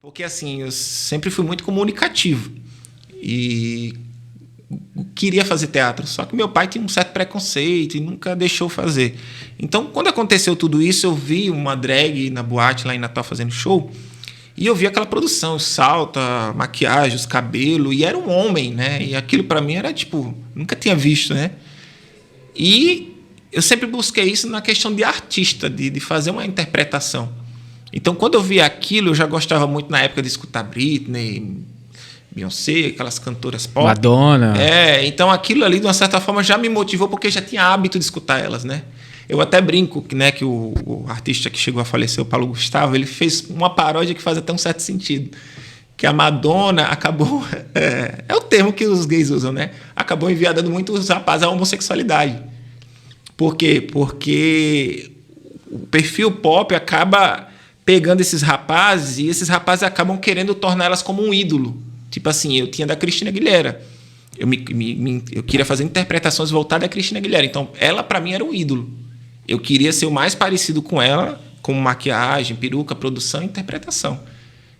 Porque assim, eu sempre fui muito comunicativo e queria fazer teatro, só que meu pai tinha um certo preconceito e nunca deixou fazer. Então, quando aconteceu tudo isso, eu vi uma drag na boate lá em Natal fazendo show e eu vi aquela produção, o salto, a maquiagem, os cabelos, e era um homem, né? E aquilo para mim era tipo, nunca tinha visto, né? E eu sempre busquei isso na questão de artista, de fazer uma interpretação. Então, quando eu vi aquilo, eu já gostava muito na época de escutar Britney, Beyoncé, aquelas cantoras pop. Madonna. Então aquilo ali, de uma certa forma, já me motivou, porque eu já tinha hábito de escutar elas, né? Eu até brinco, né, que o artista que chegou a falecer, o Paulo Gustavo, ele fez uma paródia que faz até um certo sentido. Que a Madonna acabou... É o termo que os gays usam, né? Acabou enviadando muito os rapazes à homossexualidade. Por quê? Porque o perfil pop acaba pegando esses rapazes e esses rapazes acabam querendo tornar elas como um ídolo. Tipo assim, eu tinha da Cristina Aguilera. Eu queria fazer interpretações voltadas à Cristina Aguilera. Então, ela, para mim, era um ídolo. Eu queria ser o mais parecido com ela, como maquiagem, peruca, produção e interpretação.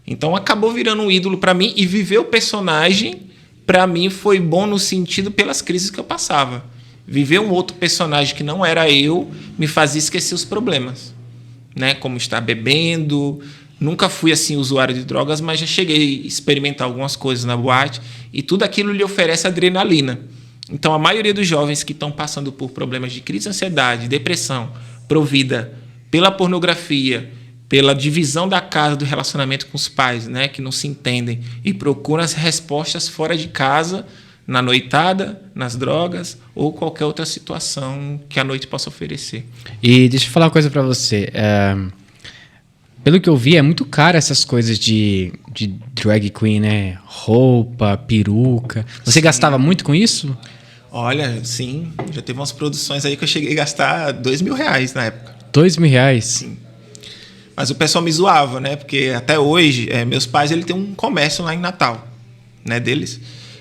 Então, acabou virando um ídolo para mim. E viver o personagem, para mim, foi bom no sentido pelas crises que eu passava. Viver um outro personagem que não era eu me fazia esquecer os problemas. Né? Como estar bebendo... Nunca fui assim usuário de drogas, mas já cheguei a experimentar algumas coisas na boate e tudo aquilo lhe oferece adrenalina. Então, a maioria dos jovens que estão passando por problemas de crise de ansiedade, depressão, provida pela pornografia, pela divisão da casa, do relacionamento com os pais, né, que não se entendem e procuram as respostas fora de casa, na noitada, nas drogas ou qualquer outra situação que a noite possa oferecer. E deixa eu falar uma coisa pra você. Pelo que eu vi, é muito caro essas coisas de drag queen, né? Roupa, peruca. Você gastava muito com isso? Olha, sim. Já teve umas produções aí que eu cheguei a gastar R$2.000 na época. R$2.000? Sim. Mas o pessoal me zoava, né? Porque até hoje, meus pais ele tem um comércio lá em Natal, né, deles.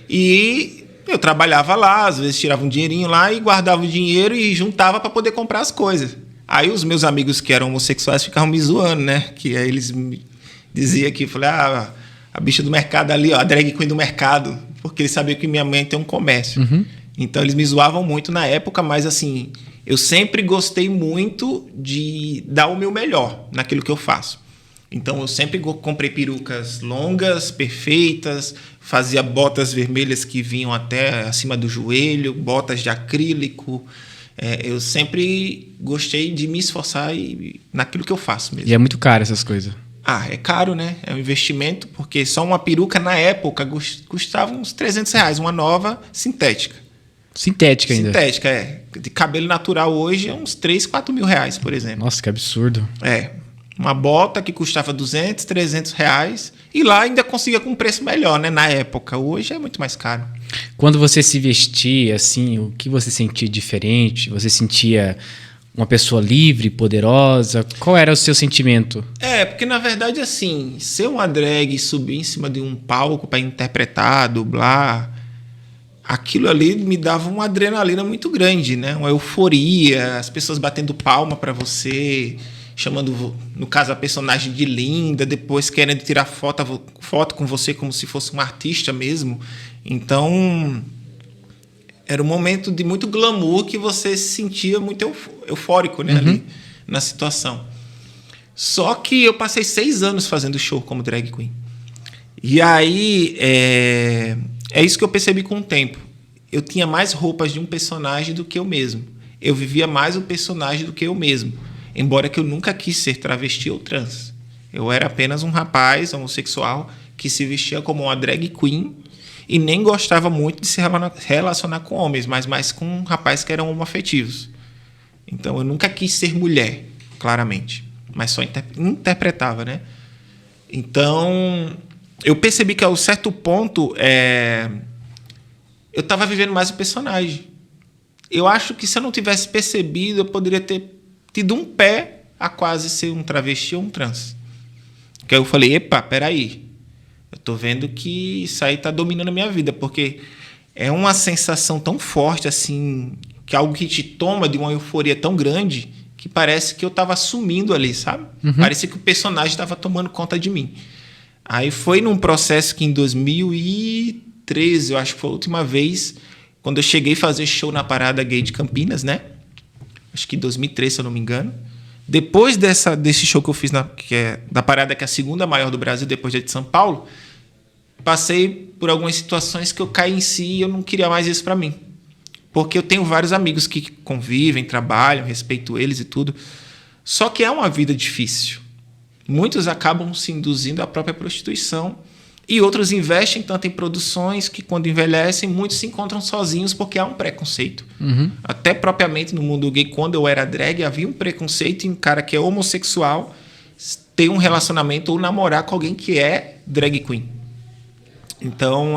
E eu trabalhava lá, às vezes tirava um dinheirinho lá e guardava o dinheiro e juntava para poder comprar as coisas. Aí os meus amigos que eram homossexuais ficavam me zoando, né? Que aí eles me diziam que, falei, a bicha do mercado ali, ó, a drag queen do mercado, porque eles sabiam que minha mãe tem um comércio. Uhum. Então eles me zoavam muito na época, mas assim, eu sempre gostei muito de dar o meu melhor naquilo que eu faço. Então eu sempre comprei perucas longas, perfeitas, fazia botas vermelhas que vinham até acima do joelho, botas de acrílico. Eu sempre gostei de me esforçar naquilo que eu faço mesmo. E é muito caro essas coisas. É caro, né? É um investimento, porque só uma peruca na época custava uns R$300, uma nova sintética. Sintética ainda? Sintética, De cabelo natural hoje é uns R$3.000, R$4.000, por exemplo. Nossa, que absurdo. Uma bota que custava R$200, R$300 e lá ainda conseguia com um preço melhor, né? Na época. Hoje é muito mais caro. Quando você se vestia, assim, o que você sentia diferente? Você sentia uma pessoa livre, poderosa? Qual era o seu sentimento? Porque na verdade, assim, ser uma drag e subir em cima de um palco para interpretar, dublar, aquilo ali me dava uma adrenalina muito grande, né? Uma euforia, as pessoas batendo palma para você, chamando, no caso, a personagem de linda, depois querendo tirar foto com você como se fosse um artista mesmo. Então, era um momento de muito glamour que você se sentia muito eufórico, né, ali na situação. Só que eu passei 6 anos fazendo show como drag queen. E aí, é isso que eu percebi com o tempo. Eu tinha mais roupas de um personagem do que eu mesmo. Eu vivia mais o personagem do que eu mesmo. Embora que eu nunca quis ser travesti ou trans. Eu era apenas um rapaz homossexual que se vestia como uma drag queen e nem gostava muito de se relacionar com homens, mas mais com rapazes que eram homoafetivos. Então eu nunca quis ser mulher, claramente, mas só interpretava, né? Então eu percebi que a um certo ponto eu estava vivendo mais o personagem. Eu acho que se eu não tivesse percebido, eu poderia ter tido um pé a quase ser um travesti ou um trans. Que aí eu falei, epa, peraí. Eu tô vendo que isso aí tá dominando a minha vida, porque é uma sensação tão forte, assim, que é algo que te toma de uma euforia tão grande que parece que eu tava sumindo ali, sabe? Parecia que o personagem estava tomando conta de mim. Aí foi num processo que em 2013, eu acho que foi a última vez, quando eu cheguei a fazer show na Parada Gay de Campinas, né? Acho que em 2013, se eu não me engano. Depois desse show que eu fiz que é da Parada, que é a segunda maior do Brasil, depois da de São Paulo, passei por algumas situações que eu caí em si e eu não queria mais isso para mim. Porque eu tenho vários amigos que convivem, trabalham, respeito eles e tudo. Só que é uma vida difícil. Muitos acabam se induzindo à própria prostituição e outros investem tanto em produções que, quando envelhecem, muitos se encontram sozinhos porque há um preconceito. Até propriamente no mundo gay, quando eu era drag, havia um preconceito em um cara que é homossexual ter um relacionamento ou namorar com alguém que é drag queen. Então,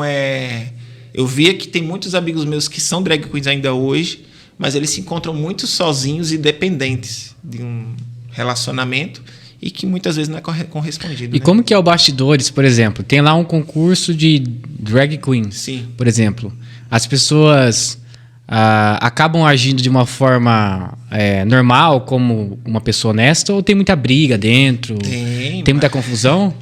eu via que tem muitos amigos meus que são drag queens ainda hoje, mas eles se encontram muito sozinhos e dependentes de um relacionamento e que muitas vezes não é correspondido. E como que é o bastidores, por exemplo? Tem lá um concurso de drag queens, Sim. Por exemplo. As pessoas acabam agindo de uma forma normal, como uma pessoa honesta, ou tem muita briga dentro? Tem muita confusão?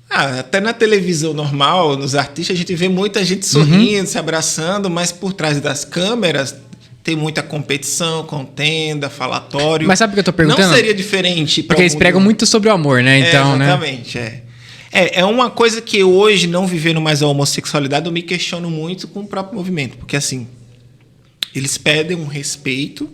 Até na televisão normal, nos artistas, a gente vê muita gente sorrindo, se abraçando, mas por trás das câmeras tem muita competição, contenda, falatório. Mas sabe o que eu tô perguntando? Não seria diferente. Porque eles pregam muito sobre o amor, né? Então, exatamente, É uma coisa que hoje, não vivendo mais a homossexualidade, eu me questiono muito com o próprio movimento. Porque, assim, eles pedem um respeito,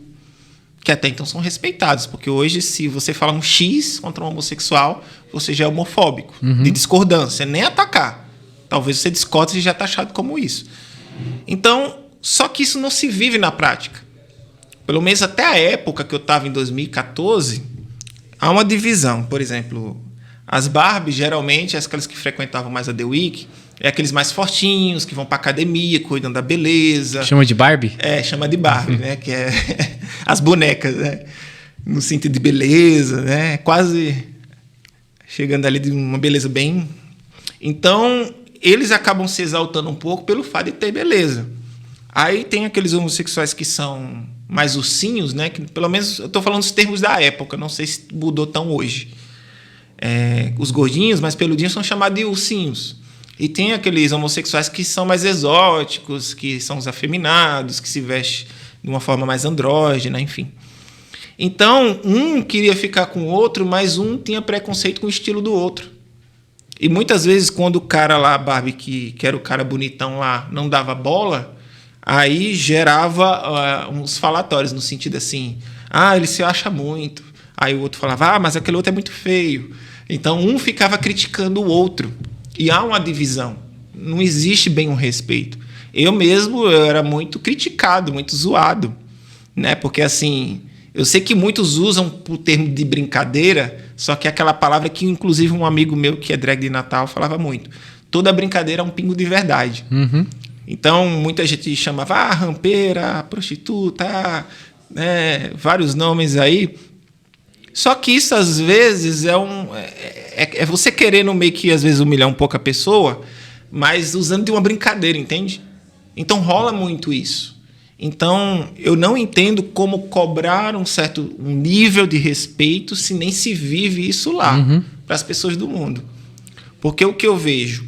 que até então são respeitados. Porque hoje, se você fala um X contra um homossexual, você já é homofóbico, de discordância, nem atacar. Talvez você discorde e já é taxado como isso. Então, só que isso não se vive na prática. Pelo menos até a época que eu estava em 2014, há uma divisão. Por exemplo, as Barbies, geralmente, aquelas que frequentavam mais a The Week, aqueles mais fortinhos, que vão para academia, cuidam da beleza. Chama de Barbie? Chama de Barbie, né? Que é as bonecas, né? No sentido de beleza, né? Quase chegando ali de uma beleza bem... Então, eles acabam se exaltando um pouco pelo fato de ter beleza. Aí tem aqueles homossexuais que são mais ursinhos, né? Que, pelo menos, eu estou falando dos termos da época, não sei se mudou tão hoje. Os gordinhos, mais peludinhos, são chamados de ursinhos. E tem aqueles homossexuais que são mais exóticos, que são os afeminados, que se vestem de uma forma mais andrógena, enfim. Então, um queria ficar com o outro, mas um tinha preconceito com o estilo do outro. E muitas vezes, quando o cara lá, Barbie, que era o cara bonitão lá, não dava bola, aí gerava uns falatórios, no sentido assim, ele se acha muito. Aí o outro falava, mas aquele outro é muito feio. Então, um ficava criticando o outro. E há uma divisão. Não existe bem um respeito. Eu era muito criticado, muito zoado, né? Porque, assim, eu sei que muitos usam o termo de brincadeira, só que é aquela palavra que, inclusive, um amigo meu que é drag de Natal falava muito. Toda brincadeira é um pingo de verdade. Então, muita gente chamava rampeira, prostituta, né? Vários nomes aí. Só que isso, às vezes, é você querendo meio que, às vezes, humilhar um pouco a pessoa, mas usando de uma brincadeira, entende? Então, rola muito isso. Então, eu não entendo como cobrar um nível de respeito se nem se vive isso lá, para as pessoas do mundo. Porque o que eu vejo,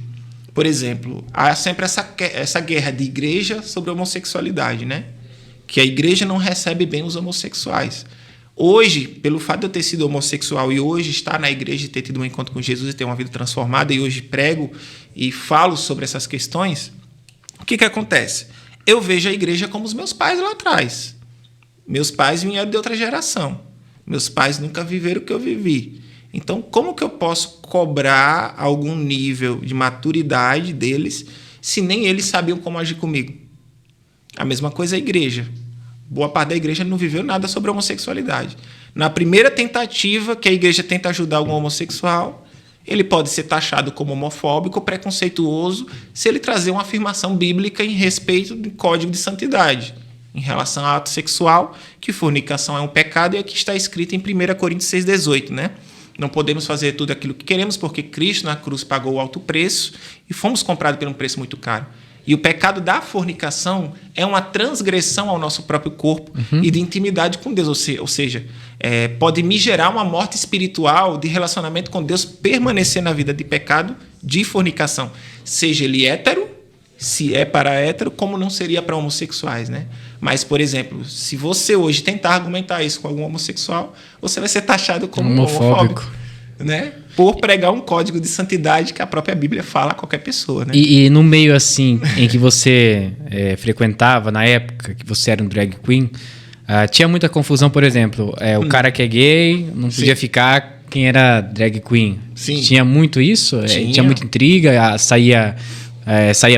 por exemplo, há sempre essa guerra de igreja sobre a homossexualidade, né? Que a igreja não recebe bem os homossexuais. Hoje, pelo fato de eu ter sido homossexual e hoje estar na igreja e ter tido um encontro com Jesus e ter uma vida transformada, e hoje prego e falo sobre essas questões, o que acontece? Eu vejo a igreja como os meus pais lá atrás. Meus pais vieram de outra geração. Meus pais nunca viveram o que eu vivi. Então, como que eu posso cobrar algum nível de maturidade deles se nem eles sabiam como agir comigo? A mesma coisa a igreja. Boa parte da igreja não viveu nada sobre a homossexualidade. Na primeira tentativa que a igreja tenta ajudar algum homossexual, ele pode ser taxado como homofóbico, preconceituoso, se ele trazer uma afirmação bíblica em respeito do código de santidade, em relação ao ato sexual, que fornicação é um pecado, e aqui está escrito em 1 Coríntios 6,18, né? Não podemos fazer tudo aquilo que queremos, porque Cristo na cruz pagou o alto preço e fomos comprados por um preço muito caro. E o pecado da fornicação é uma transgressão ao nosso próprio corpo e de intimidade com Deus. Ou seja, pode me gerar uma morte espiritual de relacionamento com Deus, permanecer na vida de pecado de fornicação, seja ele hétero, se é para hétero, como não seria para homossexuais, né? Mas, por exemplo, se você hoje tentar argumentar isso com algum homossexual, você vai ser taxado como homofóbico, né? Por pregar um código de santidade que a própria Bíblia fala a qualquer pessoa, né? E no meio assim em que você frequentava, na época que você era um drag queen, tinha muita confusão, por exemplo, o cara que é gay não podia ficar quem era drag queen. Sim. Tinha muito isso? Tinha muita intriga, saía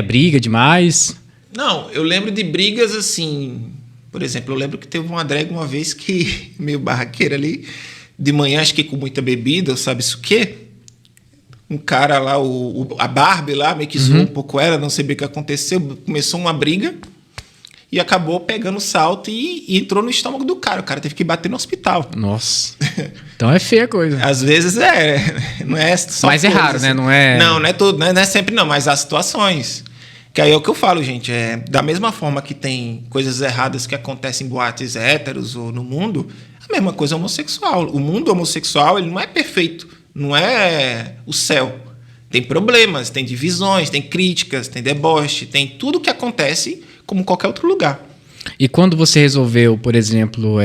briga demais? Não, eu lembro de brigas assim. Por exemplo, eu lembro que teve uma drag uma vez que, meio barraqueira ali, de manhã, acho que com muita bebida, sabe-se o quê? Um cara lá, a Barbie lá, meio que zoou um pouco ela, não sei bem o que aconteceu. Começou uma briga e acabou pegando o salto e entrou no estômago do cara. O cara teve que bater no hospital. Nossa. Então é feia a coisa. Às vezes não é só. Mas é raro, assim. né? Não é tudo, não é sempre não, mas há situações. Que aí é o que eu falo, gente. Da mesma forma que tem coisas erradas que acontecem em boates héteros ou no mundo, a mesma coisa homossexual. O mundo homossexual, ele não é perfeito. Não é o céu. Tem problemas, tem divisões, tem críticas, tem deboche, tem tudo que acontece como qualquer outro lugar. E quando você resolveu, por exemplo,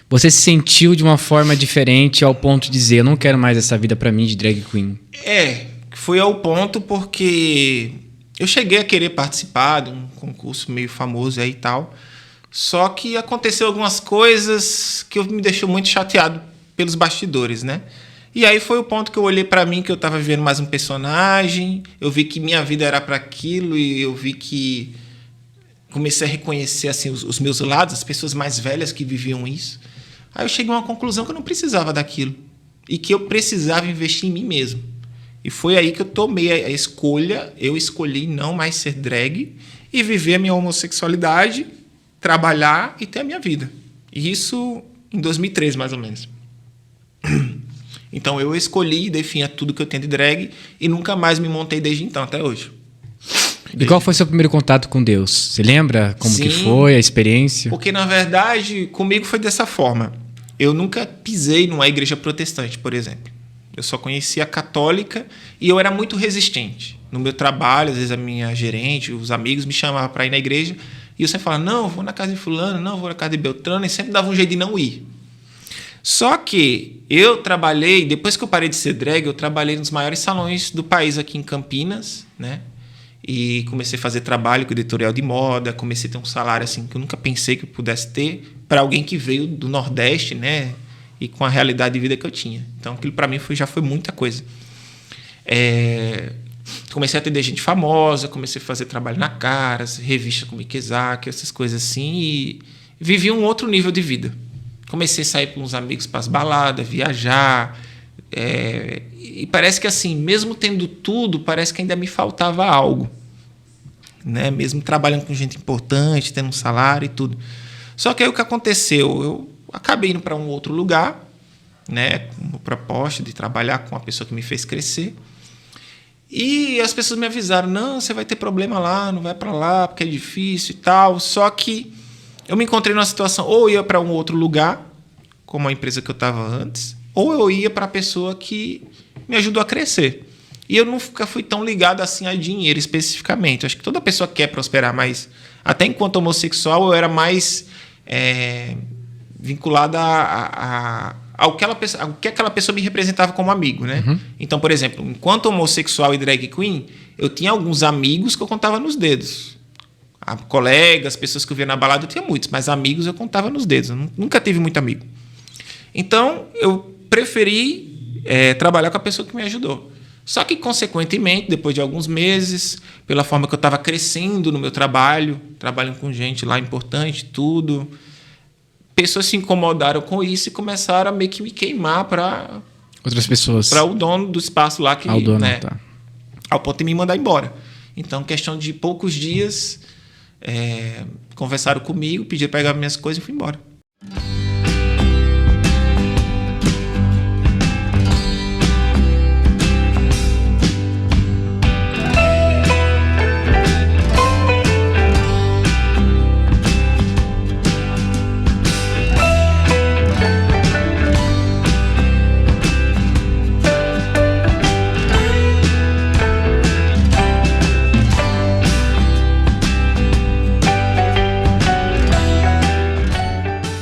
você se sentiu de uma forma diferente ao ponto de dizer, eu não quero mais essa vida pra mim de drag queen? Foi ao ponto porque eu cheguei a querer participar de um concurso meio famoso aí e tal, só que aconteceu algumas coisas que me deixou muito chateado pelos bastidores, né? E aí foi o ponto que eu olhei pra mim, que eu tava vivendo mais um personagem, eu vi que minha vida era para aquilo e eu vi que comecei a reconhecer assim os meus lados, as pessoas mais velhas que viviam isso. Aí eu cheguei a uma conclusão que eu não precisava daquilo e que eu precisava investir em mim mesmo. E foi aí que eu tomei a escolha, eu escolhi não mais ser drag e viver a minha homossexualidade, trabalhar e ter a minha vida. E isso em 2013, mais ou menos. Então eu escolhi e defini tudo que eu tenho de drag e nunca mais me montei desde então, até hoje. E qual foi o seu primeiro contato com Deus? Você lembra como que foi a experiência? Porque, na verdade, comigo foi dessa forma. Eu nunca pisei numa igreja protestante, por exemplo. Eu só conhecia a católica e eu era muito resistente. No meu trabalho, às vezes a minha gerente, os amigos me chamavam para ir na igreja e eu sempre falava, não, vou na casa de fulano, não, vou na casa de Beltrano, e sempre dava um jeito de não ir. Só que eu trabalhei, depois que eu parei de ser drag, eu trabalhei nos maiores salões do país aqui em Campinas, né? E comecei a fazer trabalho com editorial de moda, comecei a ter um salário assim que eu nunca pensei que eu pudesse ter para alguém que veio do Nordeste, né? E com a realidade de vida que eu tinha. Então aquilo para mim já foi muita coisa. Comecei a atender gente famosa, comecei a fazer trabalho na Caras, revista com Mikizaki, essas coisas assim, e vivi um outro nível de vida. Comecei a sair com uns amigos para as baladas, viajar, e parece que assim, mesmo tendo tudo, parece que ainda me faltava algo, né? Mesmo trabalhando com gente importante, tendo um salário e tudo. Só que aí o que aconteceu? Eu acabei indo para um outro lugar, né? Com uma proposta de trabalhar com uma pessoa que me fez crescer. E as pessoas me avisaram, não, você vai ter problema lá, não vai para lá, porque é difícil e tal. Só que eu me encontrei numa situação, ou eu ia para um outro lugar, como a empresa que eu estava antes, ou eu ia para a pessoa que me ajudou a crescer. E eu nunca fui tão ligado assim a dinheiro especificamente. Acho que toda pessoa quer prosperar, mas até enquanto homossexual eu era mais vinculado ao que aquela pessoa me representava como amigo, né? Uhum. Então, por exemplo, enquanto homossexual e drag queen, eu tinha alguns amigos que eu contava nos dedos. Colegas, pessoas que eu via na balada, eu tinha muitos, mas amigos eu contava nos dedos. Eu nunca tive muito amigo. Então, eu preferi trabalhar com a pessoa que me ajudou. Só que, consequentemente, depois de alguns meses, pela forma que eu estava crescendo no meu trabalho, trabalhando com gente lá importante, tudo, pessoas se incomodaram com isso e começaram a meio que me queimar para outras pessoas. Para o dono do espaço lá, que, dono, né, tá. Ao ponto de me mandar embora. Então, questão de poucos dias, conversaram comigo, pediram para pegar minhas coisas e fui embora.